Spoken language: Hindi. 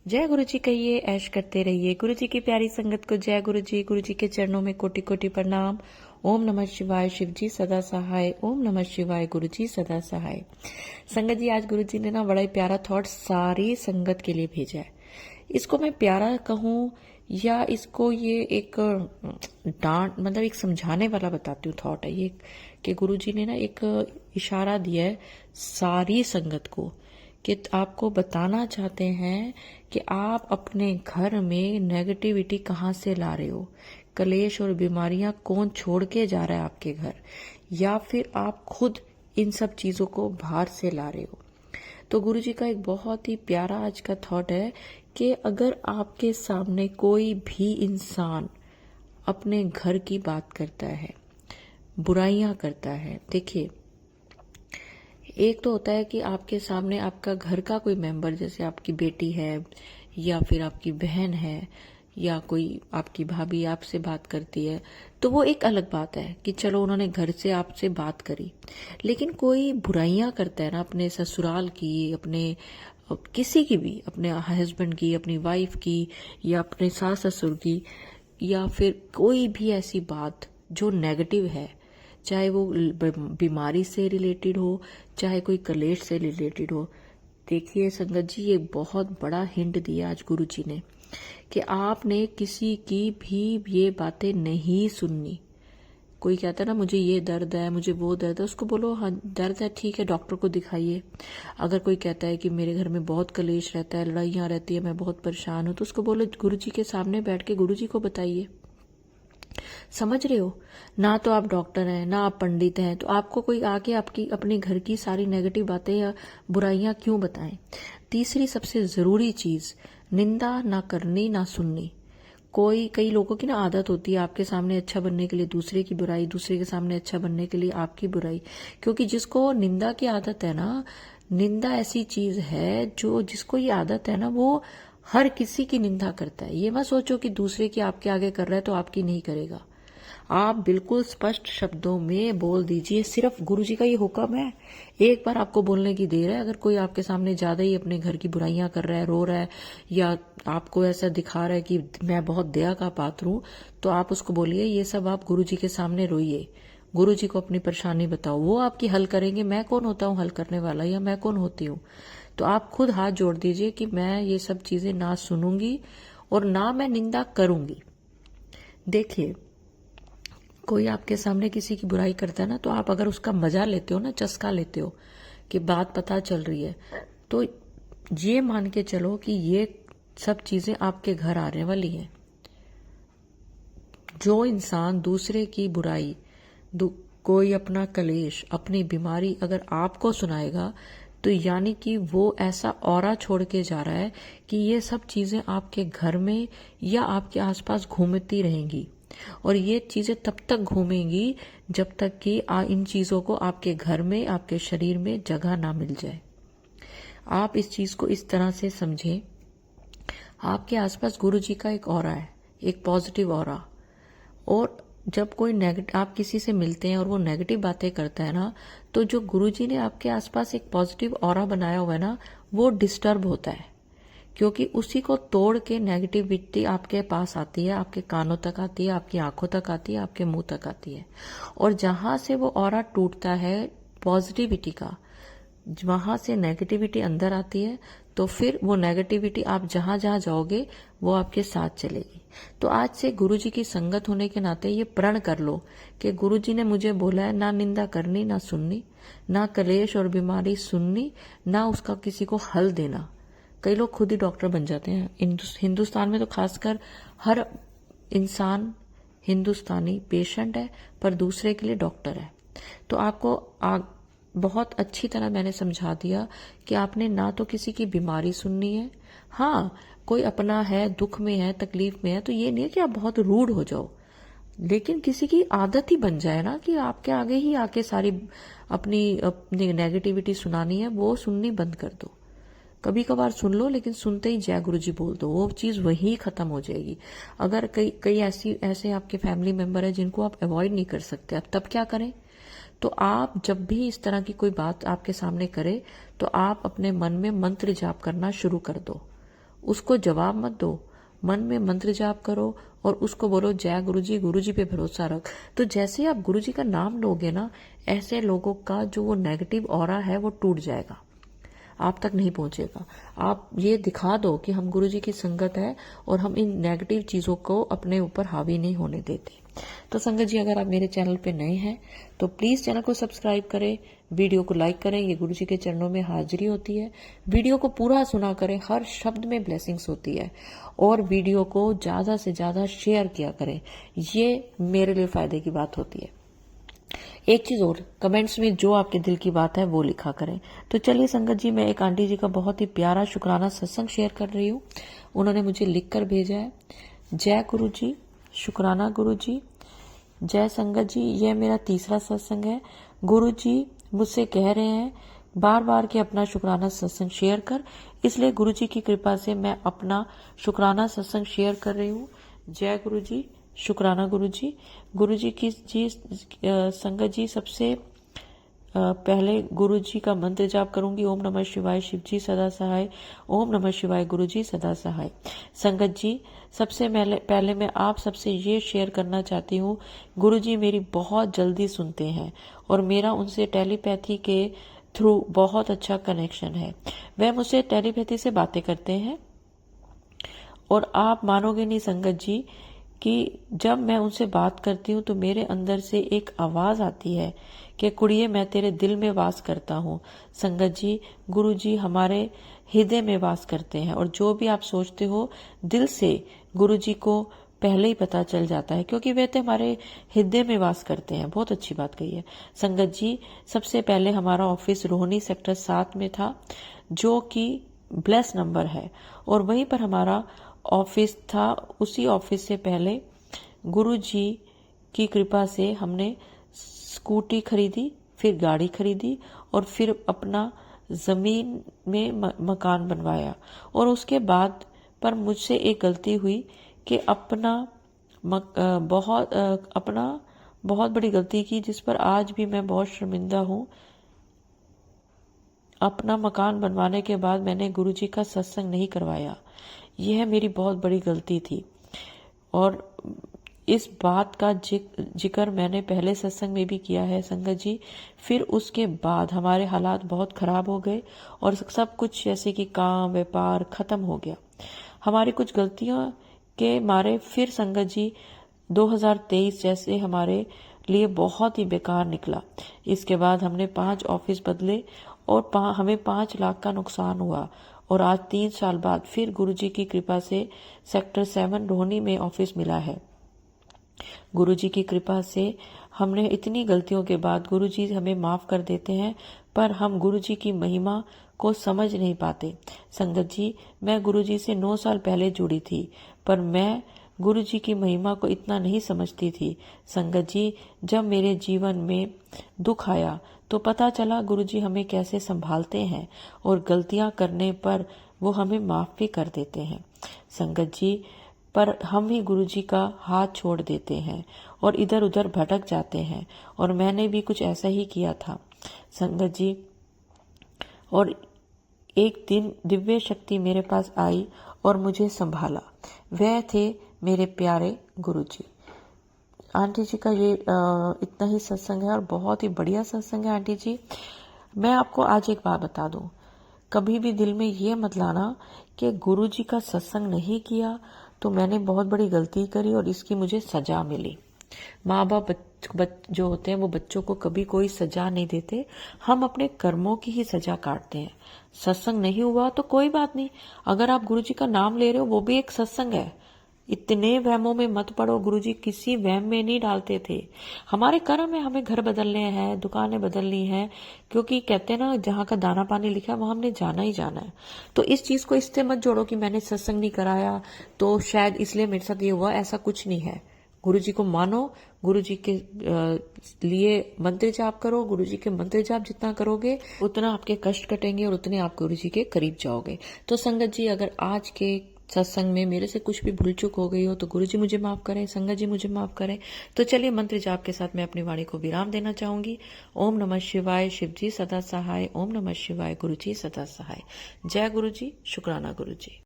जय गुरु जी कहिए, ऐश करते रहिए। गुरु जी की प्यारी संगत को जय गुरु जी। गुरु जी के चरणों में कोटि कोटि प्रणाम। ओम नमः शिवाय, शिव जी सदा सहाय। ओम नमः शिवाय, गुरु जी सदा सहाय। संगत जी, आज गुरु जी ने ना बड़ा ही प्यारा थॉट सारी संगत के लिए भेजा है। इसको मैं प्यारा कहूँ या इसको ये एक डांट मतलब एक समझाने वाला बताती हूँ थॉट है ये, कि गुरु जी ने ना एक इशारा दिया है सारी संगत को, कि आपको बताना चाहते हैं कि आप अपने घर में नेगेटिविटी कहाँ से ला रहे हो। कलेश और बीमारियां कौन छोड़ के जा रहा है आपके घर, या फिर आप खुद इन सब चीजों को बाहर से ला रहे हो। तो गुरु जी का एक बहुत ही प्यारा आज का थॉट है कि अगर आपके सामने कोई भी इंसान अपने घर की बात करता है, बुराइयां करता है, देखिए एक तो होता है कि आपके सामने आपका घर का कोई मेंबर, जैसे आपकी बेटी है या फिर आपकी बहन है या कोई आपकी भाभी आपसे बात करती है, तो वो एक अलग बात है कि चलो उन्होंने घर से आपसे बात करी। लेकिन कोई बुराइयां करता है ना अपने ससुराल की, अपने किसी की भी, अपने हस्बैंड की, अपनी वाइफ की, या अपने सास ससुर की, या फिर कोई भी ऐसी बात जो नेगेटिव है, चाहे वो बीमारी से रिलेटेड हो, चाहे कोई कलेश से रिलेटेड हो। देखिए संगत जी, ये बहुत बड़ा हिंट दिया आज गुरु जी ने कि आपने किसी की भी ये बातें नहीं सुननी। कोई कहता है ना मुझे ये दर्द है, मुझे वो दर्द है, उसको बोलो हाँ दर्द है, ठीक है, डॉक्टर को दिखाइए। अगर कोई कहता है कि मेरे घर में बहुत कलेश रहता है, लड़ाइयाँ रहती है, मैं बहुत परेशान हूँ, तो उसको बोलो गुरु जी के सामने बैठ के गुरु जी को बताइए। समझ रहे हो ना? तो आप डॉक्टर हैं ना आप पंडित हैं, तो आपको कोई आके आपकी अपने घर की सारी नेगेटिव बातें या बुराइयां क्यों बताएं। तीसरी सबसे जरूरी चीज, निंदा ना करनी ना सुननी। कई लोगों की ना आदत होती है आपके सामने अच्छा बनने के लिए दूसरे की बुराई, दूसरे के सामने अच्छा बनने के लिए आपकी बुराई। क्योंकि जिसको निंदा की आदत है ना, निंदा ऐसी चीज है जो जिसको ये आदत है ना, वो हर किसी की निंदा करता है। ये मत सोचो कि दूसरे की आपके आगे कर रहा है तो आपकी नहीं करेगा। आप बिल्कुल स्पष्ट शब्दों में बोल दीजिए, सिर्फ गुरु जी का ये हुक्म है, एक बार आपको बोलने की देर है। अगर कोई आपके सामने ज्यादा ही अपने घर की बुराइयां कर रहा है, रो रहा है, या आपको ऐसा दिखा रहा है कि मैं बहुत दया का पात्र हूं, तो आप उसको बोलिए ये सब आप गुरु जी के सामने रोइए, गुरु जी को अपनी परेशानी बताओ, वो आपकी हल करेंगे। मैं कौन होता हूँ हल करने वाला, या मैं कौन होती हूँ? तो आप खुद हाथ जोड़ दीजिए कि मैं ये सब चीजें ना सुनूंगी और ना मैं निंदा करूंगी। देखिए कोई आपके सामने किसी की बुराई करता है ना, तो आप अगर उसका मजा लेते हो ना, चस्का लेते हो कि बात पता चल रही है, तो ये मान के चलो कि ये सब चीजें आपके घर आने वाली हैं। जो इंसान दूसरे की बुराई, कोई अपना कलेश, अपनी बीमारी अगर आपको सुनाएगा, तो यानी कि वो ऐसा ऑरा छोड़ के जा रहा है कि ये सब चीजें आपके घर में या आपके आसपास घूमती रहेंगी। और ये चीजें तब तक घूमेंगी जब तक कि इन चीजों को आपके घर में, आपके शरीर में जगह ना मिल जाए। आप इस चीज को इस तरह से समझें, आपके आसपास गुरु जी का एक ऑरा है, एक पॉजिटिव ऑरा। और जब कोई नेगेटिव, आप किसी से मिलते हैं और वो नेगेटिव बातें करता है ना, तो जो गुरुजी ने आपके आसपास एक पॉजिटिव ऑरा बनाया हुआ है ना, वो डिस्टर्ब होता है। क्योंकि उसी को तोड़ के नेगेटिविटी आपके पास आती है, आपके कानों तक आती है, आपकी आंखों तक आती है, आपके मुंह तक आती है। और जहां से वो ऑरा टूटता है पॉजिटिविटी का, वहां से नेगेटिविटी अंदर आती है, तो फिर वो नेगेटिविटी आप जहां जहां जाओगे वो आपके साथ चलेगी। तो आज से गुरुजी की संगत होने के नाते ये प्रण कर लो कि गुरुजी ने मुझे बोला है ना निंदा करनी ना सुननी, ना कलेश और बीमारी सुननी, ना उसका किसी को हल देना। कई लोग खुद ही डॉक्टर बन जाते हैं। हिंदुस्तान में तो खासकर हर इंसान हिंदुस्तानी पेशेंट है, पर दूसरे के लिए डॉक्टर है। तो आपको बहुत अच्छी तरह मैंने समझा दिया कि आपने ना तो किसी की बीमारी सुननी है। हाँ, कोई अपना है, दुख में है, तकलीफ में है, तो ये नहीं है कि आप बहुत रूड हो जाओ, लेकिन किसी की आदत ही बन जाए ना कि आपके आगे ही आके सारी अपनी नेगेटिविटी सुनानी है, वो सुननी बंद कर दो। कभी कभार सुन लो, लेकिन सुनते ही जय गुरु जी बोल दो, वो चीज वही खत्म हो जाएगी। अगर कई ऐसे आपके फैमिली मेंबर है जिनको आप अवॉइड नहीं कर सकते, अब तब क्या करें? तो आप जब भी इस तरह की कोई बात आपके सामने करे, तो आप अपने मन में मंत्र जाप करना शुरू कर दो। उसको जवाब मत दो, मन में मंत्र जाप करो और उसको बोलो जय गुरु जी पे भरोसा रख। तो जैसे आप गुरु जी का नाम लोगे ना, ऐसे लोगों का जो वो नेगेटिव ऑरा है वो टूट जाएगा, आप तक नहीं पहुंचेगा। आप ये दिखा दो कि हम गुरु जी की संगत है और हम इन नेगेटिव चीजों को अपने ऊपर हावी नहीं होने देते। तो संगत जी, अगर आप मेरे चैनल पे नए हैं तो प्लीज चैनल को सब्सक्राइब करें, वीडियो को लाइक करें, ये गुरु जी के चरणों में हाजिरी होती है। वीडियो को पूरा सुना करें, हर शब्द में ब्लेसिंग्स होती है। और वीडियो को ज्यादा से ज्यादा शेयर किया करें, ये मेरे लिए फायदे की बात होती है। एक चीज और, कमेंट्स में जो आपके दिल की बात है वो लिखा करें। तो चलिए संगत जी, मैं एक आंटी जी का बहुत ही प्यारा शुक्राना सत्संग शेयर कर रही हूँ। उन्होंने मुझे लिखकर भेजा है। जय गुरु जी, शुक्राना गुरु जी, जय संगत जी, यह मेरा तीसरा सत्संग है। गुरु जी मुझसे कह रहे हैं बार बार कि अपना शुक्राना सत्संग शेयर कर, इसलिए गुरु जी की कृपा से मैं अपना शुक्राना सत्संग शेयर कर रही हूँ। जय गुरु जी, शुक्राना गुरु जी। गुरु जी की संगत जी, सबसे पहले गुरु जी का मंत्र जाप करूंगी, ओम नमः शिवाय शिव जी सदा सहाय, ओम नमः शिवाय गुरु जी सदा सहाय। संगत जी, सबसे पहले मैं आप सबसे ये शेयर करना चाहती हूँ, गुरु जी मेरी बहुत जल्दी सुनते हैं और मेरा उनसे टेलीपैथी के थ्रू बहुत अच्छा कनेक्शन है। वह मुझसे टेलीपैथी से बातें करते हैं और आप मानोगे नहीं संगत जी कि जब मैं उनसे बात करती हूँ तो मेरे अंदर से एक आवाज आती है कि कुड़िए मैं तेरे दिल में वास करता हूँ। संगत जी, गुरु जी हमारे हृदय में वास करते हैं और जो भी आप सोचते हो दिल से गुरु जी को पहले ही पता चल जाता है, क्योंकि वे तो हमारे हृदय में वास करते हैं। बहुत अच्छी बात कही है संगत जी। सबसे पहले हमारा ऑफिस रोहिणी सेक्टर 7 में था, जो कि ब्लेस नंबर है, और वहीं पर हमारा ऑफिस था। उसी ऑफिस से पहले गुरु जी की कृपा से हमने स्कूटी खरीदी, फिर गाड़ी खरीदी और फिर अपना जमीन में मकान बनवाया। और उसके बाद पर मुझसे एक गलती हुई कि अपना बहुत बड़ी गलती की, जिस पर आज भी मैं बहुत शर्मिंदा हूँ। अपना मकान बनवाने के बाद मैंने गुरु जी का सत्संग नहीं करवाया, यह मेरी बहुत बड़ी गलती थी। और इस बात का जिक्र मैंने पहले सत्संग में भी किया है संगत जी। फिर उसके बाद हमारे हालात बहुत खराब हो गए और सब कुछ जैसे कि काम व्यापार खत्म हो गया। हमारी कुछ गलतियों के मारे फिर संगत जी 2023 जैसे हमारे लिए बहुत ही बेकार निकला। इसके बाद हमने 5 ऑफिस बदले और हमें 5 लाख का नुकसान हुआ। और आज 3 साल बाद फिर गुरुजी की कृपा से सेक्टर 7 रोहिणी में ऑफिस मिला है। गुरुजी की कृपा से हमने इतनी गलतियों के बाद गुरुजी हमें माफ कर देते हैं, पर हम गुरुजी की महिमा को समझ नहीं पाते। संगत जी, मैं गुरुजी से 9 साल पहले जुड़ी थी, पर मैं गुरुजी की महिमा को इतना नहीं समझती थी। संगत जी, जब मेरे जीवन में दुख आया तो पता चला गुरुजी हमें कैसे संभालते हैं और गलतियां करने पर वो हमें माफ भी कर देते हैं। संगत जी, पर हम ही गुरुजी का हाथ छोड़ देते हैं और इधर उधर भटक जाते हैं, और मैंने भी कुछ ऐसा ही किया था संगत जी। और एक दिन दिव्य शक्ति मेरे पास आई और मुझे संभाला। वह थे मेरे प्यारे गुरुजी। आंटी जी का ये इतना ही सत्संग है और बहुत ही बढ़िया सत्संग है आंटी जी। मैं आपको आज एक बात बता दूं, कभी भी दिल में ये मत लाना कि गुरु जी का सत्संग नहीं किया तो मैंने बहुत बड़ी गलती करी और इसकी मुझे सजा मिली। माँ बाप जो होते हैं वो बच्चों को कभी कोई सजा नहीं देते, हम अपने कर्मों की ही सजा काटते हैं। सत्संग नहीं हुआ तो कोई बात नहीं, अगर आप गुरु जी का नाम ले रहे हो वो भी एक सत्संग है। इतने वहमों में मत पड़ो, गुरुजी किसी वहम में नहीं डालते थे। हमारे कर्म में हमें घर बदलने हैं, दुकानें बदलनी हैं, क्योंकि कहते हैं ना जहाँ का दाना पानी लिखा है वहां हमने जाना ही जाना है। तो इस चीज को इससे मत जोड़ो कि मैंने सत्संग नहीं कराया तो शायद इसलिए मेरे साथ ये हुआ, ऐसा कुछ नहीं है। गुरुजी को मानो, गुरुजी के लिए मंत्र जाप करो। गुरुजी के मंत्र जाप जितना करोगे उतना आपके कष्ट कटेंगे और उतने आप गुरुजी के करीब जाओगे। तो संगत जी, अगर आज के सत्संग में मेरे से कुछ भी भूल चूक हो गई हो तो गुरुजी मुझे माफ करें, संगत जी मुझे माफ करें। तो चलिए मंत्र जाप के साथ मैं अपनी वाणी को विराम देना चाहूंगी। ओम नमः शिवाय, शिव जी सदा सहाय। ओम नमः शिवाय, गुरु जी सदा सहाय। जय गुरु जी, शुक्राना गुरु जी।